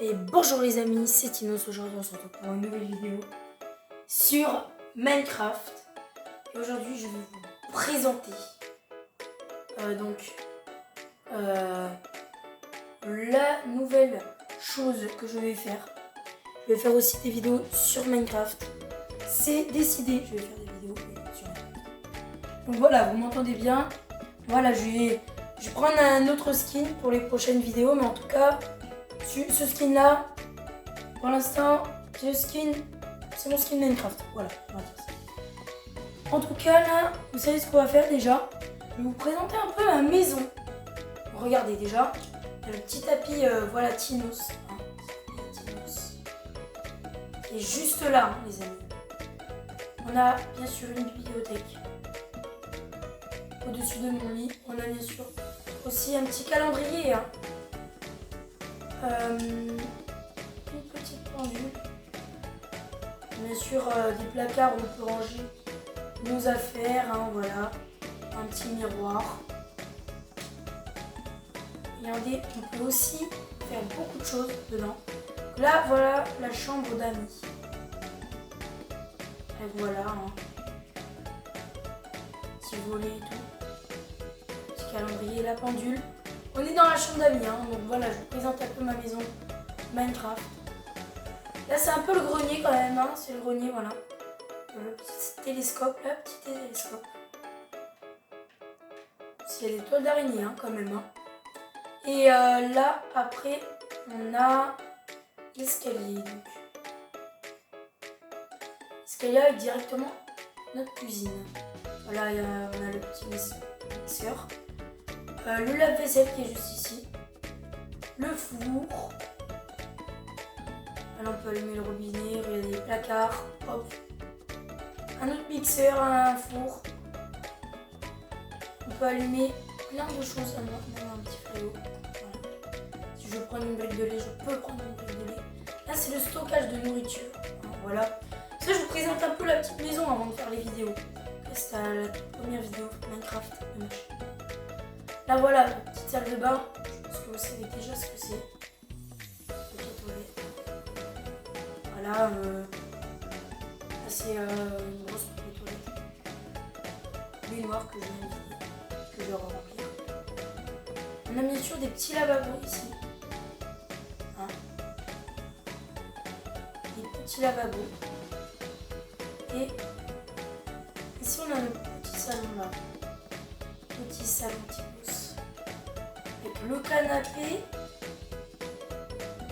Et bonjour les amis, c'est Tinos. Aujourd'hui on se retrouve pour une nouvelle vidéo sur Minecraft. Et aujourd'hui je vais vous présenter la nouvelle chose que je vais faire. Je vais faire aussi des vidéos sur Minecraft. C'est décidé, je vais faire des vidéos sur Minecraft. Donc voilà, vous m'entendez bien. Voilà, je vais prendre un autre skin pour les prochaines vidéos, mais en tout cas, ce skin là, pour l'instant, c'est mon skin Minecraft. Voilà, on va dire ça. En tout cas là, vous savez ce qu'on va faire déjà. Je vais vous présenter un peu ma maison. Regardez déjà, il y a le petit tapis, voilà Tinos. Tinos. Qui est juste là, les amis. On a bien sûr une bibliothèque. Au-dessus de mon lit, on a bien sûr aussi un petit calendrier. Une petite pendule. Bien sûr, des placards où on peut ranger nos affaires. Voilà. Un petit miroir. Regardez, on peut aussi faire beaucoup de choses dedans. Là, voilà la chambre d'amis. Et voilà. Petit volet et tout. Petit calendrier, la pendule. On est dans la chambre d'amis, donc voilà, je vous présente un peu ma maison Minecraft. Là, c'est un peu le grenier quand même, c'est le grenier, voilà. Le petit télescope, là, petit télescope. Il y a des toiles d'araignée, quand même. Et là, après, on a l'escalier. L'escalier avec directement notre cuisine. Voilà, on a le petit mixeur. Le lave-vaisselle qui est juste ici. Le four. Là, on peut allumer le robinet, regarder les placards. Hop. Un autre mixeur, un four. On peut allumer plein de choses. Même un petit frigo. Voilà. Si je veux prendre une brique de lait, je peux prendre une brique de lait. Là, c'est le stockage de nourriture. Voilà. Ça, je vous présente un peu la petite maison avant de faire les vidéos. C'est la toute première vidéo Minecraft de ma chaîne. Là, voilà, la petite salle de bain. Je pense que vous savez déjà ce que c'est. Voilà, là, c'est une grosse toilette. Baignoire que je vais remplir. On a bien sûr des petits lavabos ici. Des petits lavabos. Et ici, on a le petit salon là. Petit salon petit pouce. Avec le canapé,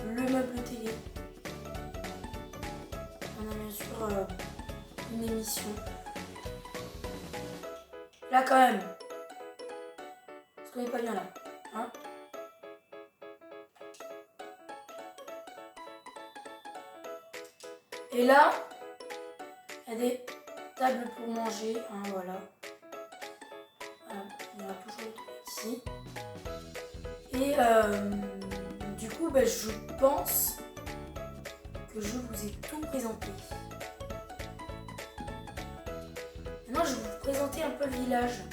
le meuble télé. On a bien sûr une émission. Là quand même. Parce qu'on n'est pas bien là. Et là, il y a des tables pour manger. Voilà. Il y a toujours ici. Et du coup, je pense que je vous ai tout présenté. Maintenant, je vais vous présenter un peu le village.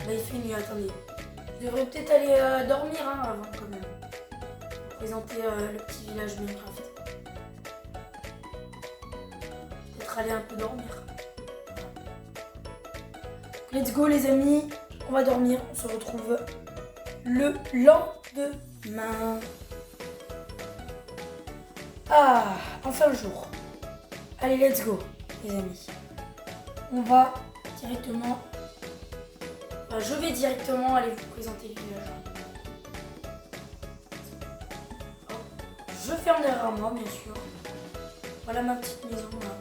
Il fait nuit, attendez. Je devrais peut-être aller dormir avant quand même. Pour présenter le petit village Minecraft. Peut-être aller un peu dormir. Let's go les amis, on va dormir, on se retrouve le lendemain. Enfin le jour. Allez, let's go les amis. On va directement... je vais directement aller vous présenter le village. Je ferme derrière moi bien sûr. Voilà ma petite maison là.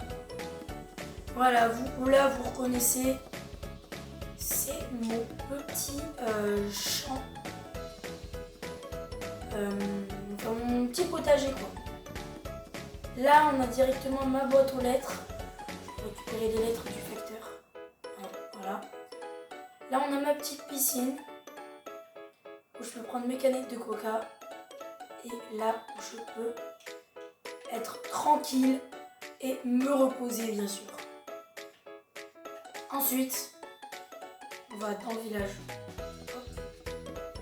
Voilà, vous reconnaissez. C'est mon petit champ. Mon petit potager quoi. Là on a directement ma boîte aux lettres. Je vais récupérer les lettres du facteur. Voilà. Là on a ma petite piscine. Où je peux prendre mes canettes de coca. Et là où je peux être tranquille et me reposer bien sûr. Ensuite, On va dans le village.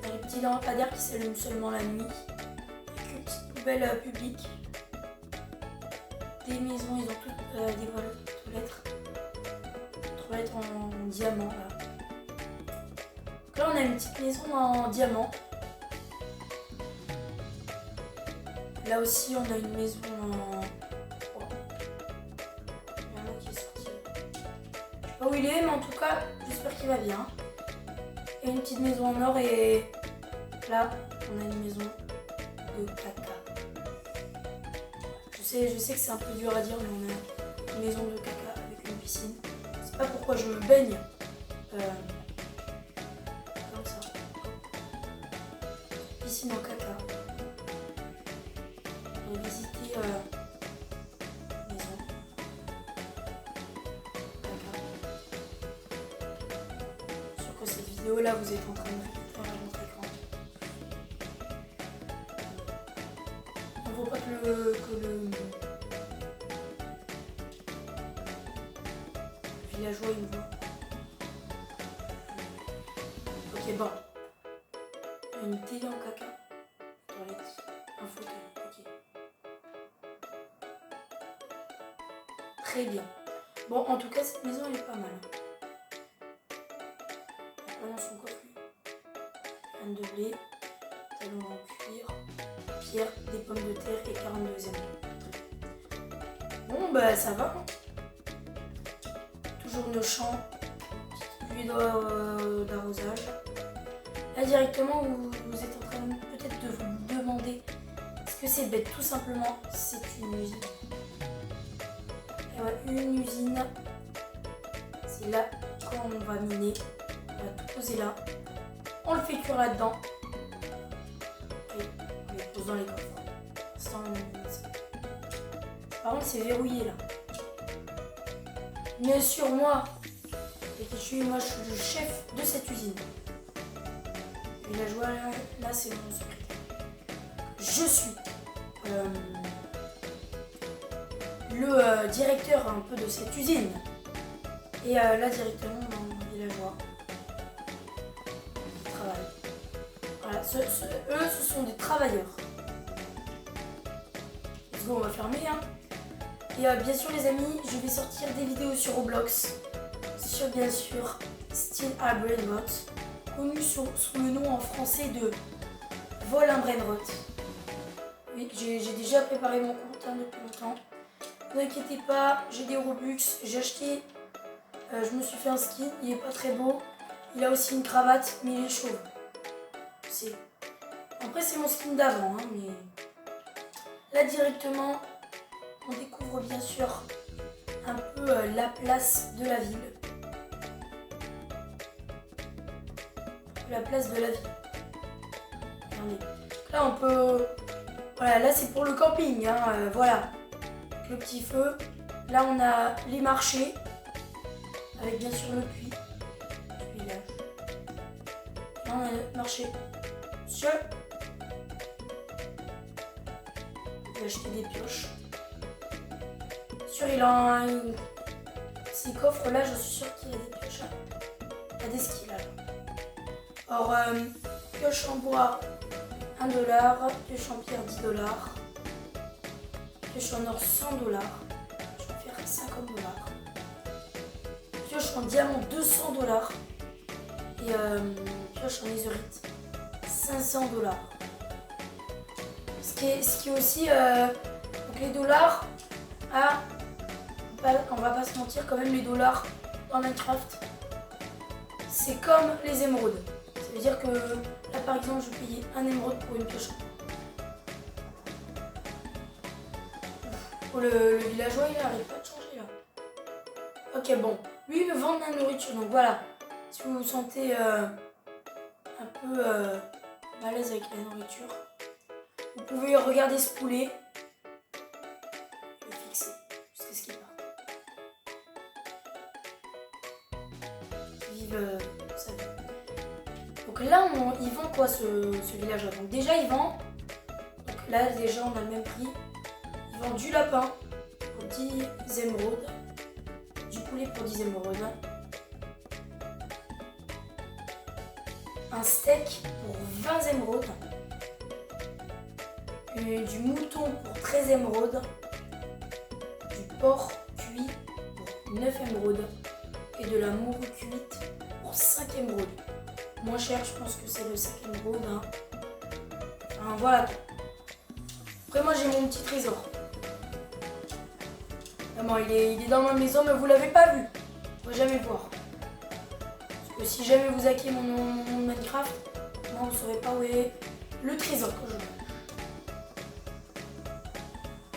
On a les petits lampadaires qui s'allument seulement la nuit. Avec une petite poubelle publique. Des maisons, ils ont toutes des toilettes en diamant là. Donc là on a une petite maison en diamant. Là aussi on a une maison en... Oh. Il y en a qui est sorti. Je sais pas où il est, mais en tout cas j'espère qu'il va bien. Il y a une petite maison en or et là on a une maison de caca. Je sais que c'est un peu dur à dire, mais on a une maison de caca avec une piscine. Je sais pas pourquoi je me baigne comme ça. Piscine en caca. On va visiter maison. Caca. Sur que cette vidéo là vous êtes en train de récupérer à votre écran. On voit pas que le villageois il me voit. Ok, bon. Il y a une télé en caca. Toilette. Un fauteuil. Ok. Très bien. Bon, en tout cas, cette maison elle est pas mal. Voilà dans son coffre. Graines de blé. Talons en cuir. Pierre, des pommes de terre et 42 émeraudes. Bon, bah ça va. Toujours nos champs. Petite pluie d'arrosage. Là directement, vous êtes en train peut-être de vous demander ce que c'est bête. Tout simplement, c'est une usine. Et ouais, une usine. C'est là qu'on va miner. On va tout poser là. On le fait cuire là-dedans. Et on les pose dans les coffres. Par contre, c'est verrouillé là. Bien sûr, moi, je suis le chef de cette usine. Villageois, là c'est mon secrétaire. Je suis le directeur un peu de cette usine. Et là directement mon villageois qui travaille. Voilà, eux ce sont des travailleurs. Let's go, on va fermer hein. Et bien sûr les amis, je vais sortir des vidéos sur Roblox. Sur bien sûr Still a Brainrot, connu sous le nom en français de Vol un Brainrot. Oui, j'ai déjà préparé mon compte hein, depuis longtemps. Ne vous inquiétez pas, j'ai des Robux, j'ai acheté, je me suis fait un skin, il est pas très beau. Il a aussi une cravate, mais il est chauve. Après c'est mon skin d'avant, hein, mais là directement, on découvre bien sûr un peu la place de la ville. La place de la ville. Regardez. Là on peut... Voilà, là c'est pour le camping, hein, voilà. Le petit feu. Là on a les marchés. Avec bien sûr le puits. Le village. Là on a le marché. Monsieur. Il a acheté des pioches. Sûr il a ces coffres là, je suis sûre qu'il y a des pioches. Il y a des skis là. Alors, pioche en bois 1$, pioche en pierre 10$, pioche en or 100$, je vais faire 50$, pioche en diamant 200$ et pioche en netherite 500$. Ce qui est aussi, donc les dollars, on va pas se mentir, quand même les dollars dans Minecraft, c'est comme les émeraudes. Ça veut dire que là par exemple je vais payer un émeraude pour une pioche. Oh, le villageois il n'arrive pas de changer là. Ok bon, lui il me vend de la nourriture donc voilà. Si vous vous sentez un peu mal à l'aise avec la nourriture, vous pouvez regarder ce poulet. Le fixer jusqu'à ce qu'il parte. Vive sa vie. Donc là, il vend quoi ce villageois? Donc déjà, il vend, donc là déjà on a le même prix, il vend du lapin pour 10 émeraudes, du poulet pour 10 émeraudes, un steak pour 20 émeraudes, du mouton pour 13 émeraudes, du porc cuit pour 9 émeraudes et de la morue cuite pour 5 émeraudes. Moins cher, je pense que c'est le 5 émeraudes. Hein. Enfin, voilà. Après, moi, j'ai mon petit trésor. Vraiment, il est dans ma maison, mais vous l'avez pas vu. Faut jamais voir. Parce que si jamais vous hackez mon Minecraft, moi, vous ne saurez pas où est le trésor que je veux.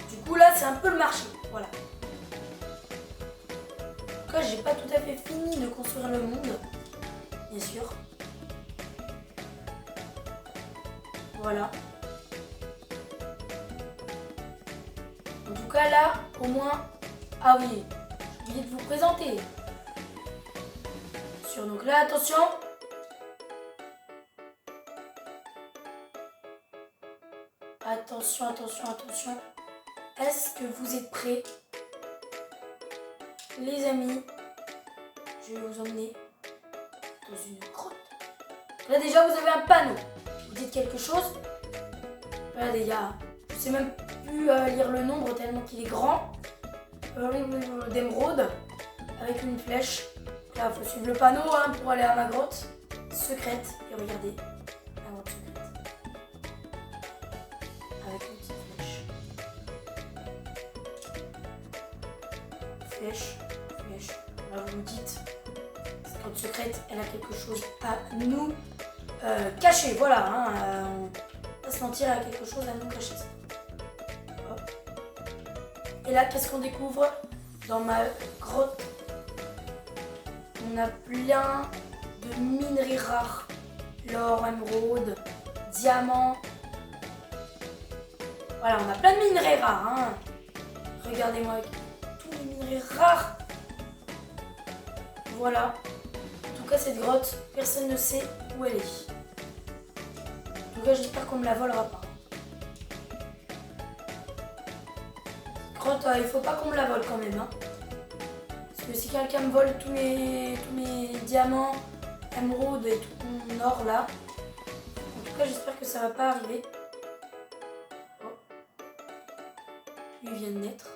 Du coup, là, c'est un peu le marché. Voilà. En tout cas, j'ai pas tout à fait fini de construire le monde. Bien sûr. Voilà. En tout cas, là, au moins... Ah oui, j'ai oublié de vous présenter. Donc là, attention. Attention, attention, attention. Est-ce que vous êtes prêts? Les amis, je vais vous emmener dans une grotte. Là déjà, vous avez un panneau. Vous dites quelque chose. Regardez, il y a... Je sais même plus lire le nombre tellement qu'il est grand. D'émeraude avec une flèche. Là, il faut suivre le panneau hein, pour aller à ma grotte secrète. Et regardez, la grotte secrète. Avec une petite flèche. Flèche, flèche. Là, vous me dites, cette grotte secrète, elle a quelque chose à nous cacher. Voilà, hein, on va pas se mentir, elle a quelque chose à nous cacher. Hop. Et là, qu'est-ce qu'on découvre dans ma grotte? On a plein de minerais rares. L'or, émeraude, diamant. Voilà, on a plein de minerais rares. Hein. Regardez-moi avec tous les minerais rares. Voilà. En tout cas, cette grotte, personne ne sait où elle est. En tout cas, j'espère qu'on ne me la volera pas. Cette grotte, il ne faut pas qu'on me la vole quand même. Hein. Parce que si quelqu'un me vole tous mes diamants, émeraudes et tout mon or là, en tout cas j'espère que ça va pas arriver. Oh. Lui vient de naître.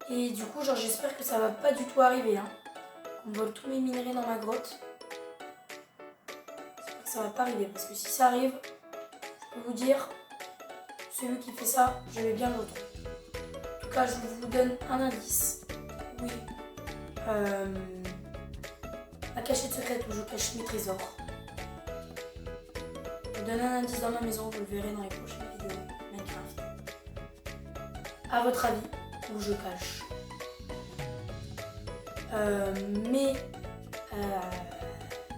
Et du coup genre j'espère que ça va pas du tout arriver. Hein. On vole tous mes minerais dans ma grotte. J'espère que ça va pas arriver parce que si ça arrive, je peux vous dire, celui qui fait ça, je vais bien le retrouver. En tout cas je vous donne un indice. Oui. La cachette secrète où je cache mes trésors. Je vous donne un indice dans ma maison, vous le verrez dans les prochaines vidéos Minecraft. À votre avis, où je cache mes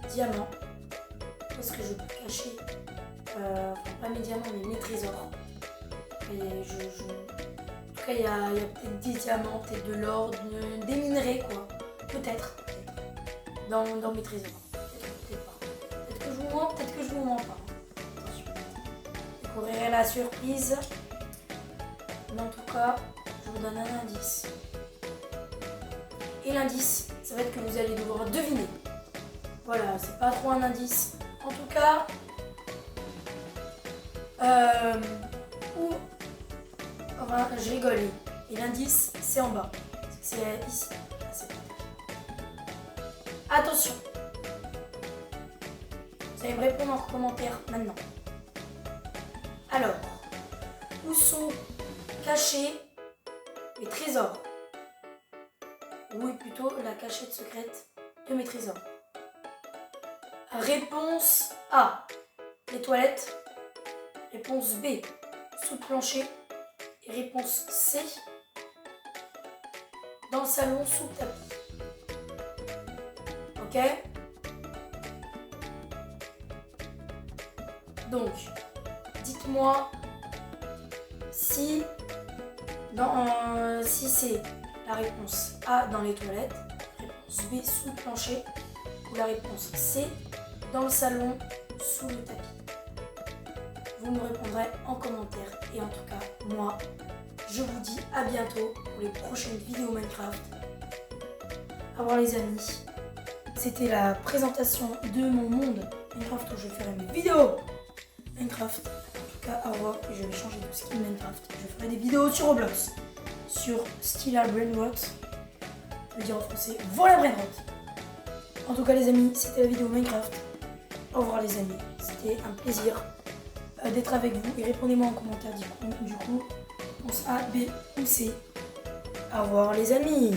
diamants. Parce que je peux cacher, enfin pas mes diamants mais mes trésors. Et en tout cas, il y a peut-être des diamants, peut-être de l'or, des minerais quoi. Peut-être. Dans mes trésors. Peut-être pas. Peut-être que je vous mens, peut-être que je vous mens pas. Attention. Vous découvrirez la surprise. Mais en tout cas, je vous donne un indice. Et l'indice, ça va être que vous allez devoir deviner. Voilà, c'est pas trop un indice. En tout cas, enfin, je rigole. Et l'indice, c'est en bas. C'est ici. Attention. Vous allez me répondre en commentaire maintenant. Alors, où sont cachés mes trésors? Oui, plutôt la cachette secrète de mes trésors. Réponse A, les toilettes. Réponse B, sous le plancher. Et réponse C, dans le salon, sous le tapis. Ok? Donc, dites-moi si c'est la réponse A dans les toilettes, réponse B sous le plancher ou la réponse C dans le salon sous le tapis. Vous me répondrez en commentaire et en tout cas, moi, je vous dis à bientôt pour les prochaines vidéos Minecraft. Au revoir les amis. c'était la présentation de mon monde Minecraft où je ferai mes vidéos Minecraft. En tout cas, au revoir et je vais changer de skin Minecraft. Je ferai des vidéos sur Roblox, sur Stellar Brainrot. Je veux dire en français, voilà Brainrot. En tout cas les amis, c'était la vidéo Minecraft. Au revoir les amis, c'était un plaisir d'être avec vous et répondez-moi en commentaire du coup, réponse A, B ou C. Au revoir les amis.